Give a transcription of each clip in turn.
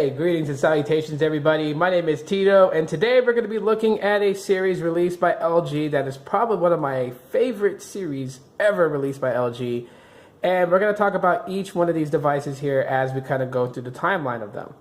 Hey, greetings and salutations everybody. My name is Tito and today we're going to be looking at a series released by LG that is probably one of my favorite series ever released by LG. And we're going to talk about each one of these devices here as we kind of go through the timeline of them.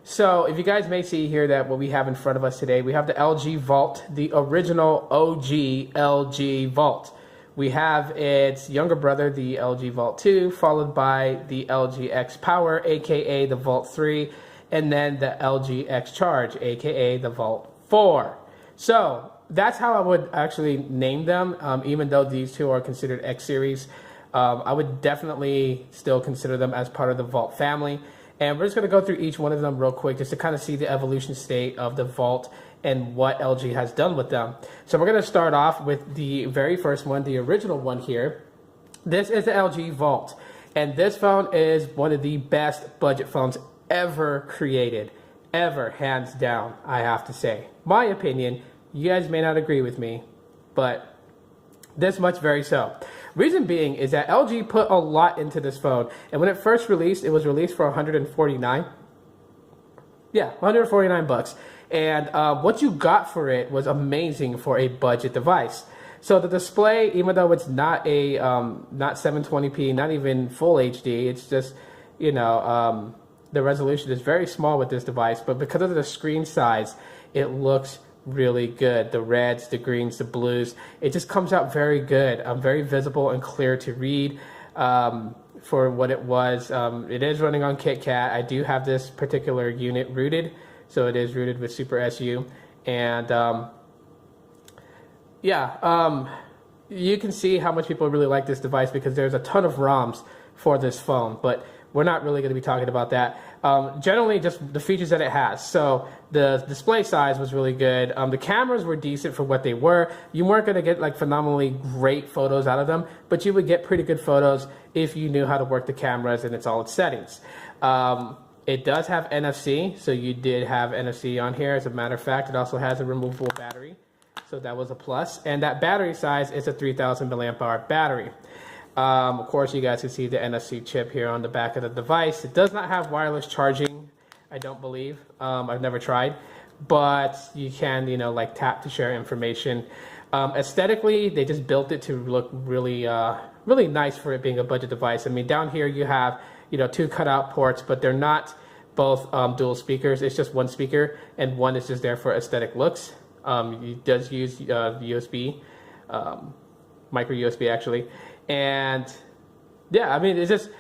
So if you guys may see here that what we have in front of us today, we have the LG Vault, the original OG LG Vault. We have its younger brother, the LG Vault 2, followed by the LG X Power, aka the Vault 3, and then the LG X Charge, aka the Vault 4. So that's how I would actually name them, even though these two are considered X series. I would definitely still consider them as part of the Vault family. And we're just going to go through each one of them real quick just to kind of see the evolution state of the Vault and what LG has done with them. So we're going to start off with the very first one, the original one here. This is the LG Vault. And this phone is one of the best budget phones ever created. Ever, hands down, I have to say. My opinion, you guys may not agree with me, but this much very so. Reason being is that LG put a lot into this phone. And when it first released, it was released for $149. Yeah, 149 bucks. And what you got for it was amazing for a budget device. So the display, even though it's not a not 720p, not even full HD, it's just, you know, the resolution is very small with this device. But because of the screen size, it looks really good. The reds, the greens, the blues, it just comes out very good. Very visible and clear to read. For what it was, it is running on KitKat. I do have this particular unit rooted. So it is rooted with Super SU, and you can see how much people really like this device because there's a ton of ROMs for this phone, but we're not really going to be talking about that. Generally, just the features that it has. So the display size was really good. The cameras were decent for what they were. You weren't going to get like phenomenally great photos out of them, but you would get pretty good photos if you knew how to work the cameras and all its settings. It does have NFC, so you did have NFC on here. As a matter of fact, it also has a removable battery, so that was a plus. And that battery size is a 3,000 milliamp hour battery. Of course, you guys can see the NFC chip here on the back of the device. It does not have wireless charging, I don't believe. I've never tried, but you can, you know, like tap to share information. Aesthetically, they just built it to look really, really nice for it being a budget device. I mean, down here you have, you know, two cutout ports, but they're not both dual speakers. It's just one speaker, and one is just there for aesthetic looks. It does use USB, micro USB actually, and yeah, I mean, it's just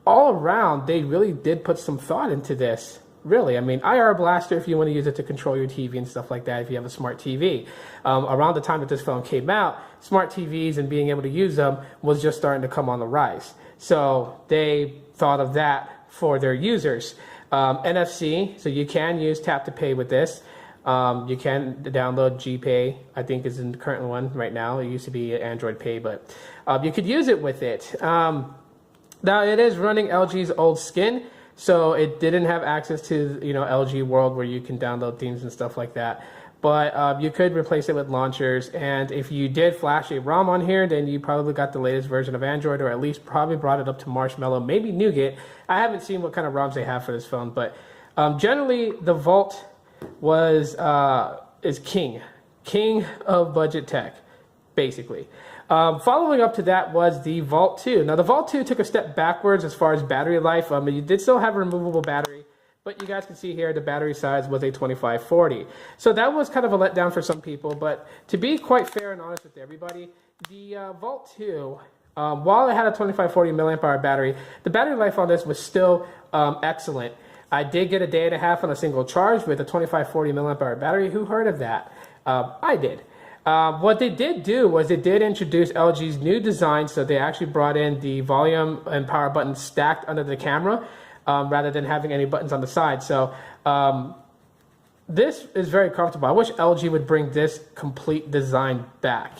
all around. They really did put some thought into this. Really, I mean, IR blaster if you want to use it to control your TV and stuff like that if you have a smart TV. Around the time that this phone came out, smart TVs and being able to use them was just starting to come on the rise. So they thought of that for their users. NFC, so you can use tap to pay with this. You can download GPay, I think is in the current one right now. It used to be Android Pay, but you could use it with it. Now it is running LG's old skin, so it didn't have access to, you know, LG World where you can download themes and stuff like that. But you could replace it with launchers, and if you did flash a ROM on here, then you probably got the latest version of Android, or at least probably brought it up to Marshmallow, maybe Nougat. I haven't seen what kind of ROMs they have for this phone, but generally the Vault is king of budget tech, basically. Following up to that was the Vault 2. Now the Vault 2 took a step backwards as far as battery life. You did still have a removable battery, but you guys can see here the battery size was a 2540. So that was kind of a letdown for some people, but to be quite fair and honest with everybody, the Vault 2, while it had a 2540 milliamp hour battery, the battery life on this was still excellent. I did get a day and a half on a single charge with a 2540 milliamp hour battery. Who heard of that? I did. What they did do was they did introduce LG's new design, so they actually brought in the volume and power buttons stacked under the camera, rather than having any buttons on the side. So this is very comfortable. I wish LG would bring this complete design back.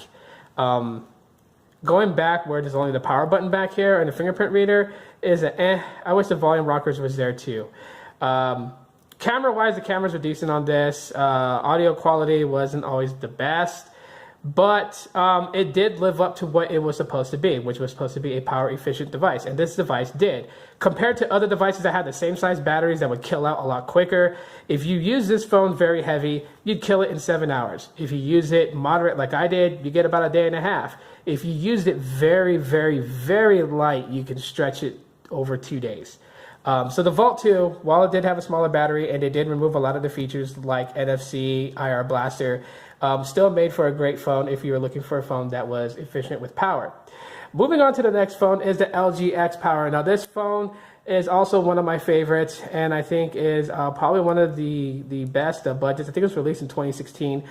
Going back where there's only the power button back here and the fingerprint reader is I wish the volume rockers was there too. Camera wise, the cameras were decent on this. Audio quality wasn't always the best, but it did live up to what it was supposed to be, which was supposed to be a power efficient device, and this device did. Compared to other devices that had the same size batteries that would kill out a lot quicker, if you use this phone very heavy, you'd kill it in 7 hours. If you use it moderate like I did, you get about a day and a half. If you used it very, very, very light, you can stretch it over 2 days. So the Vault 2, while it did have a smaller battery and it did remove a lot of the features like NFC, IR blaster, still made for a great phone if you were looking for a phone that was efficient with power. Moving on to the next phone is the LG X Power. Now this phone is also one of my favorites, and I think is probably one of the best budgets. I think it was released in 2016.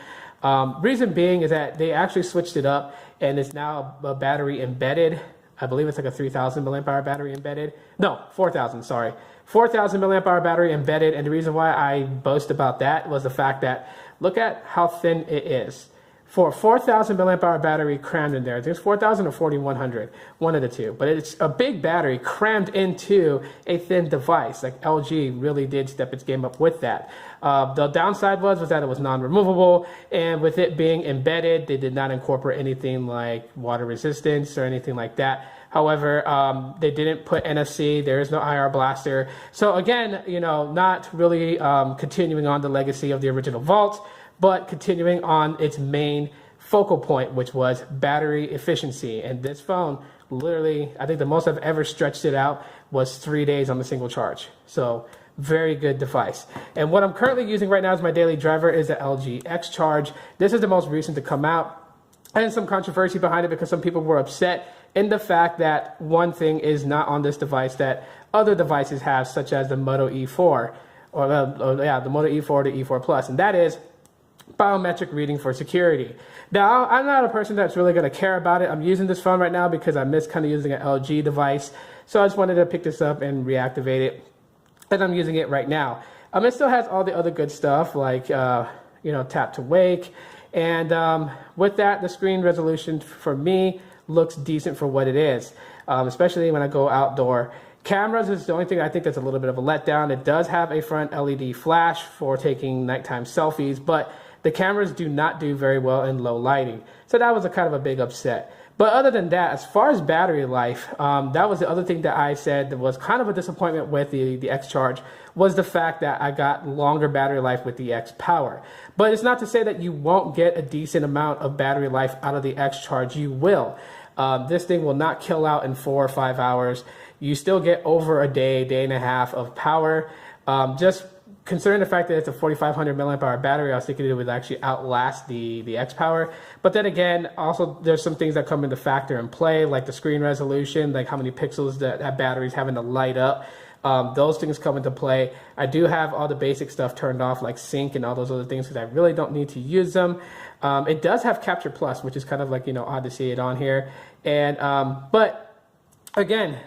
Reason being is that they actually switched it up, and it's now a battery embedded. I believe it's like a 3,000 milliamp hour battery embedded. No, 4,000, sorry. 4,000 milliamp hour battery embedded. And the reason why I boast about that was the fact that look at how thin it is. For a 4,000 milliamp hour battery crammed in there, I think it's 4,000 or 4,100, one of the two. But it's a big battery crammed into a thin device. Like LG really did step its game up with that. The downside was that it was non-removable, and with it being embedded, they did not incorporate anything like water resistance or anything like that. However, they didn't put NFC. There is no IR blaster. So again, you know, not really continuing on the legacy of the original Vault, but continuing on its main focal point, which was battery efficiency. And this phone, literally, I think the most I've ever stretched it out was 3 days on the single charge. So very good device. And what I'm currently using right now as my daily driver is the LG X Charge. This is the most recent to come out, and some controversy behind it because some people were upset in the fact that one thing is not on this device that other devices have, such as the Moto E4, or the Moto E4 to E4 Plus, and that is biometric reading for security. Now, I'm not a person that's really going to care about it. I'm using this phone right now because I miss kind of using an LG device. So I just wanted to pick this up and reactivate it. And I'm using it right now. It still has all the other good stuff like, you know, tap to wake. And with that, the screen resolution for me looks decent for what it is, especially when I go outdoor. Cameras is the only thing I think that's a little bit of a letdown. It does have a front LED flash for taking nighttime selfies, but the cameras do not do very well in low lighting. So that was a kind of a big upset. But other than that, as far as battery life, that was the other thing that I said that was kind of a disappointment with the X Charge, was the fact that I got longer battery life with the X Power. But it's not to say that you won't get a decent amount of battery life out of the X Charge. You will. This thing will not kill out in 4 or 5 hours. You still get over a day, day and a half of power. Just considering the fact that it's a 4,500 milliamp hour battery, I was thinking it would actually outlast the X Power. But then again, also there's some things that come into factor in play, like the screen resolution, like how many pixels that battery's having to light up. Those things come into play. I do have all the basic stuff turned off, like sync and all those other things, because I really don't need to use them. It does have Capture Plus, which is kind of like, you know, odd to see it on here. And but again,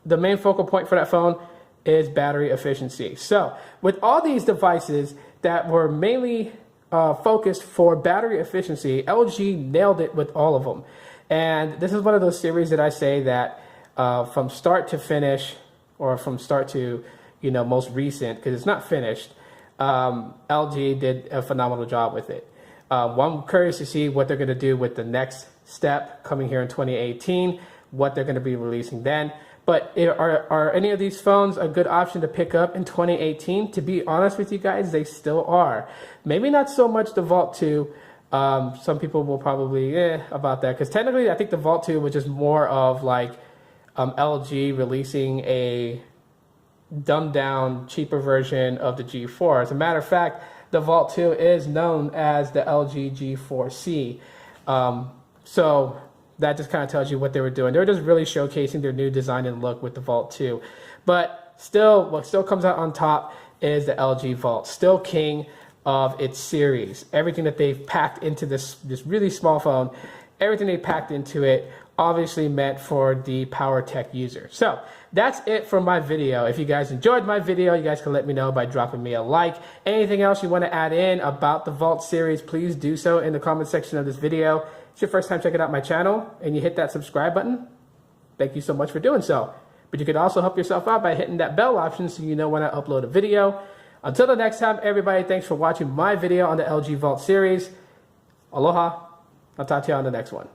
the main focal point for that phone is battery efficiency. So with all these devices that were mainly focused for battery efficiency, LG nailed it with all of them. And this is one of those series that I say that from start to finish, or from start to, you know, most recent, because it's not finished, LG did a phenomenal job with it. I'm curious to see what they're going to do with the next step coming here in 2018, what they're going to be releasing then. But are any of these phones a good option to pick up in 2018? To be honest with you guys, they still are. Maybe not so much the Vault 2. Some people will probably about that, because technically I think the Vault 2 was just more of like LG releasing a dumbed down, cheaper version of the G4. As a matter of fact, the Vault 2 is known as the LG G4C. So that just kind of tells you what they were doing. They were just really showcasing their new design and look with the Vault 2. But still, what still comes out on top is the LG Vault. Still king of its series. Everything that they've packed into this really small phone, everything they packed into it, obviously meant for the power tech user. So that's it for my video. If you guys enjoyed my video, you guys can let me know by dropping me a like. Anything else you want to add in about the Vault series, please do so in the comment section of this video. If it's your first time checking out my channel and you hit that subscribe button, thank you so much for doing so. But you could also help yourself out by hitting that bell option so you know when I upload a video. Until the next time, everybody, thanks for watching my video on the LG Vault series. Aloha. I'll talk to you on the next one.